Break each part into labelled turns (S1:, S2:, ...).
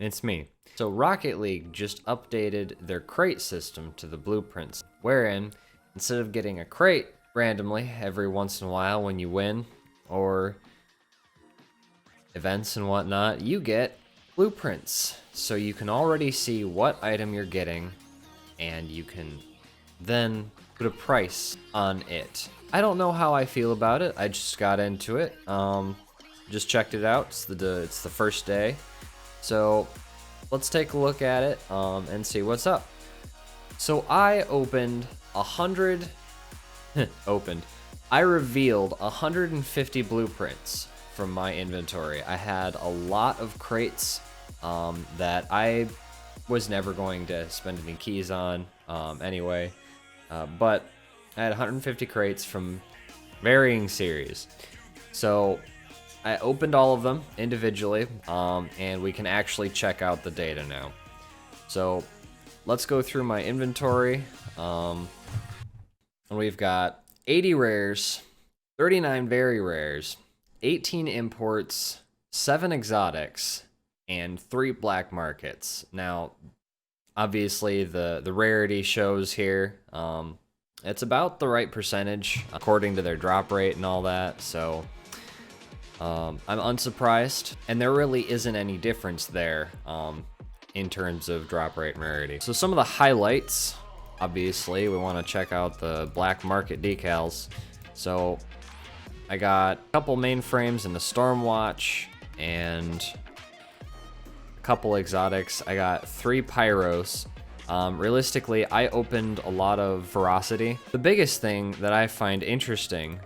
S1: it's me. So Rocket League just updated their crate system to the blueprints, wherein instead of getting a crate randomly every once in a while when you win, or events and whatnot, you get blueprints. So you can already see what item you're getting, and you can then put a price on it. I don't know how I feel about it. I just got into it. Just checked it out. It's the first day. So let's take a look at it and see what's up. So I opened 100 I revealed 150 blueprints from my inventory. I had a lot of crates that I was never going to spend any keys on anyway, but I had 150 crates from varying series. So I opened all of them individually, and we can actually check out the data now. So let's go through my inventory. We've got 80 rares, 39 very rares, 18 imports, 7 exotics, and 3 black markets. Now, obviously, the rarity shows here. It's about the right percentage according to their drop rate and all that, so I'm unsurprised. And there really isn't any difference there in terms of drop rate and rarity. So some of the highlights, obviously, we want to check out the black market decals. So I got a couple mainframes and the Stormwatch and a couple exotics. I got 3 pyros. Realistically, I opened a lot of ferocity. The biggest thing that I find interesting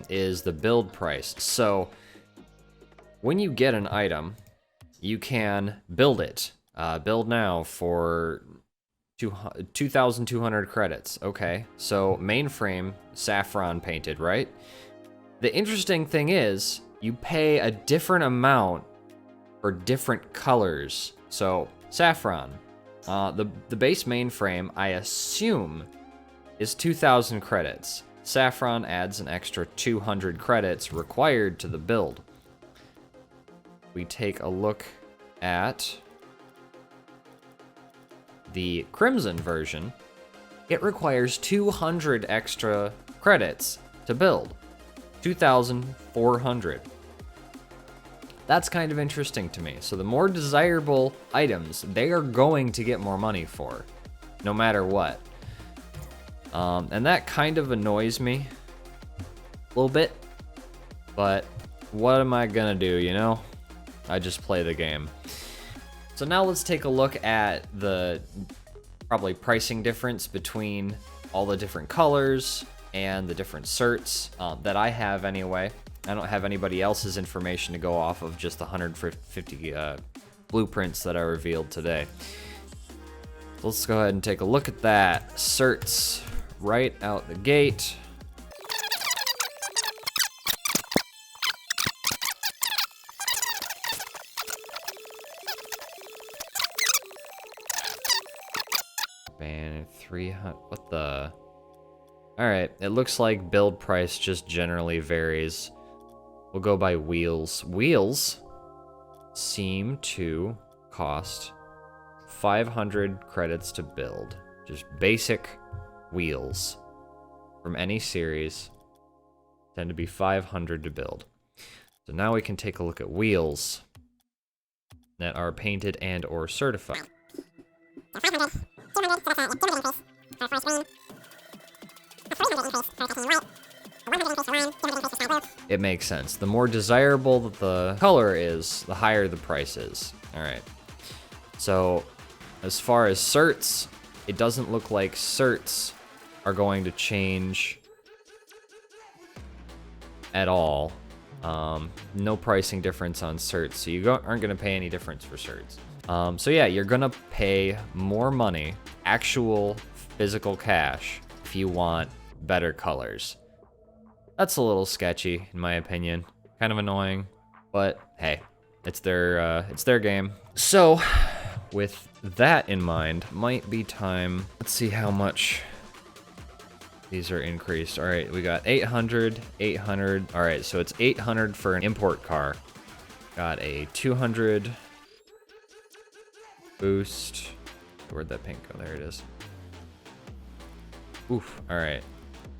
S1: is the build price. So when you get an item, you can build it. Build now for 2,200 credits. Okay, so mainframe saffron painted, right? The interesting thing is you pay a different amount for different colors. So saffron, the base mainframe, I assume, is 2,000 credits. Saffron adds an extra 200 credits required to the build. We take a look at the Crimson version. It requires 200 extra credits to build. 2,400. That's kind of interesting to me. So the more desirable items, they are going to get more money for, no matter what. And that kind of annoys me a little bit, but what am I gonna do, you know? I just play the game. So now let's take a look at the probably pricing difference between all the different colors and the different certs that I have anyway. I don't have anybody else's information to go off of, just the 150 blueprints that I revealed today. Let's go ahead and take a look at that. Certs right out the gate. And 300, what the? All right, it looks like build price just generally varies. We'll go by wheels. Wheels seem to cost 500 credits to build. Just basic wheels from any series tend to be 500 to build. So now we can take a look at wheels that are painted and or certified. It makes sense. The more desirable that the color is, the higher the price is. All right. So as far as certs, it doesn't look like certs are going to change at all. No pricing difference on certs, so you aren't going to pay any difference for certs. So yeah, you're going to pay more money, actual physical cash, if you want better colors. That's a little sketchy, in my opinion. Kind of annoying, but hey, it's their game. So, with that in mind, might be time. Let's see how much these are increased. All right, we got 800, 800. All right, so it's 800 for an import car. Got a 200 boost. Where'd that pink go? There it is. Oof. All right.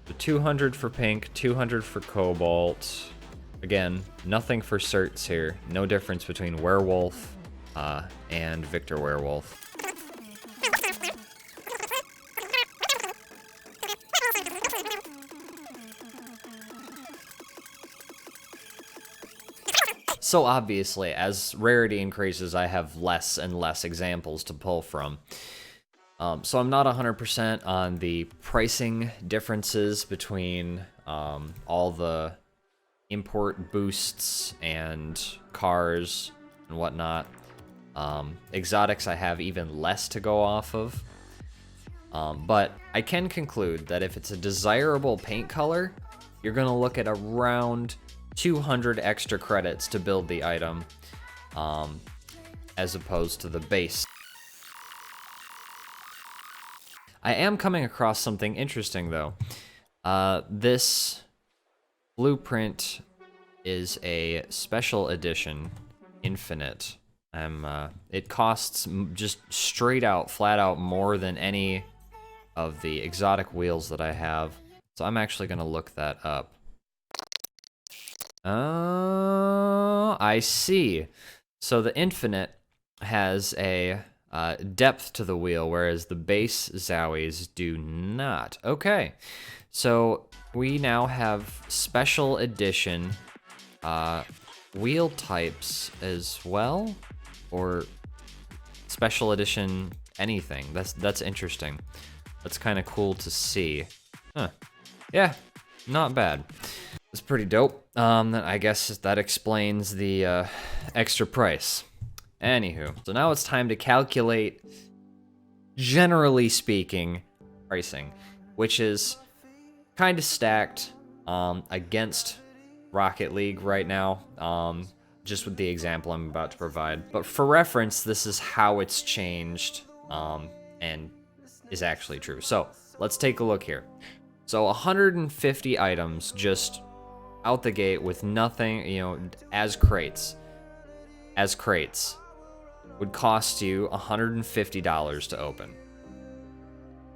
S1: The 200 for pink, 200 for cobalt. Again, nothing for certs here. No difference between werewolf and Victor Werewolf. So obviously, as rarity increases, I have less and less examples to pull from. So I'm not 100% on the pricing differences between all the import boosts and cars and whatnot. Exotics I have even less to go off of. But I can conclude that if it's a desirable paint color, you're going to look at around 200 extra credits to build the item, as opposed to the base. I am coming across something interesting though. This blueprint is a special edition infinite. It costs just straight out, flat out more than any of the exotic wheels that I have. So I'm actually gonna look that up. Oh, I see. So the infinite has a depth to the wheel, whereas the base Zowies do not. Okay, so we now have special edition wheel types as well, or special edition anything. That's interesting. That's kind of cool to see. Huh. Yeah, not bad. It's pretty dope. I guess that explains the extra price. Anywho, so now it's time to calculate, generally speaking, pricing, which is kind of stacked against Rocket League right now, just with the example I'm about to provide. But for reference, this is how it's changed and is actually true. So let's take a look here. So 150 items just out the gate with nothing, you know, as crates would cost you $150 to open,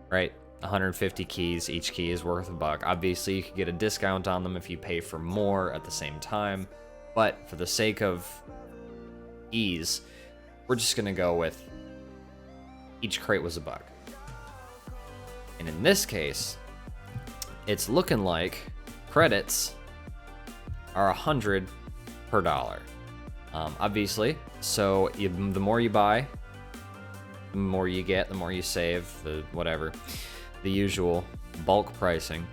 S1: right? 150 keys, each key is worth $1. Obviously, you could get a discount on them if you pay for more at the same time, but for the sake of ease, we're just gonna go with each crate was $1. And in this case, it's looking like credits are 100 per dollar. Obviously, so the more you buy, the more you get, the more you save, the whatever, the usual bulk pricing.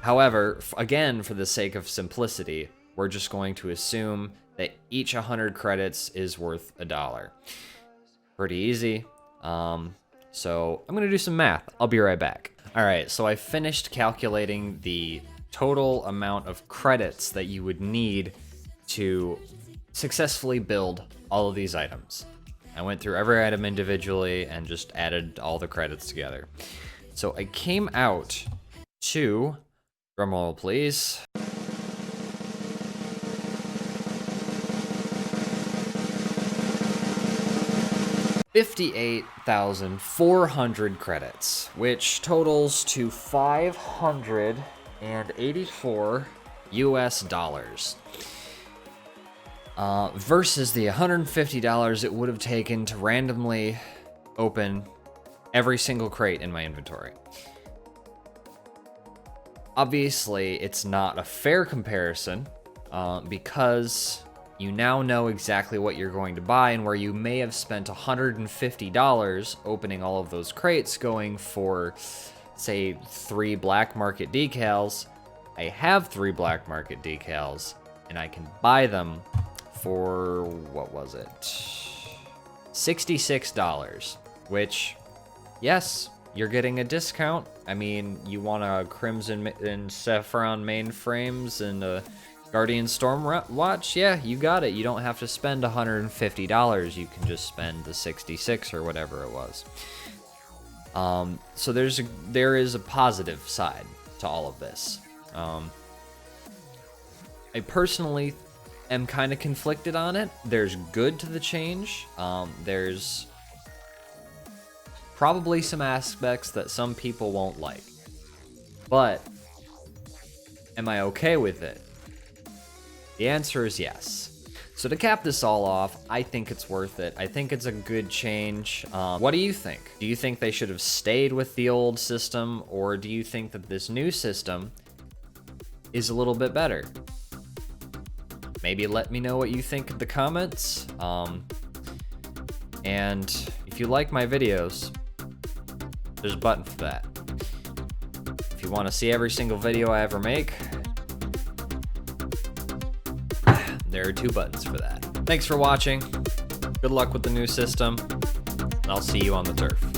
S1: However, again, for the sake of simplicity, we're just going to assume that each 100 credits is worth $1. Pretty easy. So I'm gonna do some math. I'll be right back. All right, so I finished calculating the total amount of credits that you would need to successfully build all of these items. I went through every item individually and just added all the credits together. So I came out to, drumroll please, $58,400 credits, which totals to $584 US. Versus the $150 it would have taken to randomly open every single crate in my inventory. Obviously, it's not a fair comparison because you now know exactly what you're going to buy, and where you may have spent $150 opening all of those crates going for, say, 3 black market decals. I have 3 black market decals, and I can buy them for, what was it? $66, which, yes, you're getting a discount. I mean, you want a Crimson and Saffron mainframes and a Guardian Stormwatch? Yeah, you got it. You don't have to spend $150. You can just spend the 66 or whatever it was. So there is a positive side to all of this. I personally am kind of conflicted on it. There's good to the change. There's Probably some aspects that some people won't like. But am I okay with it? The answer is yes. So to cap this all off, I think it's worth it. I think it's a good change. What do you think? Do you think they should have stayed with the old system, or do you think that this new system is a little bit better? Maybe let me know what you think in the comments. And if you like my videos, there's a button for that. If you want to see every single video I ever make, there are 2 buttons for that. Thanks for watching. Good luck with the new system, and I'll see you on the turf.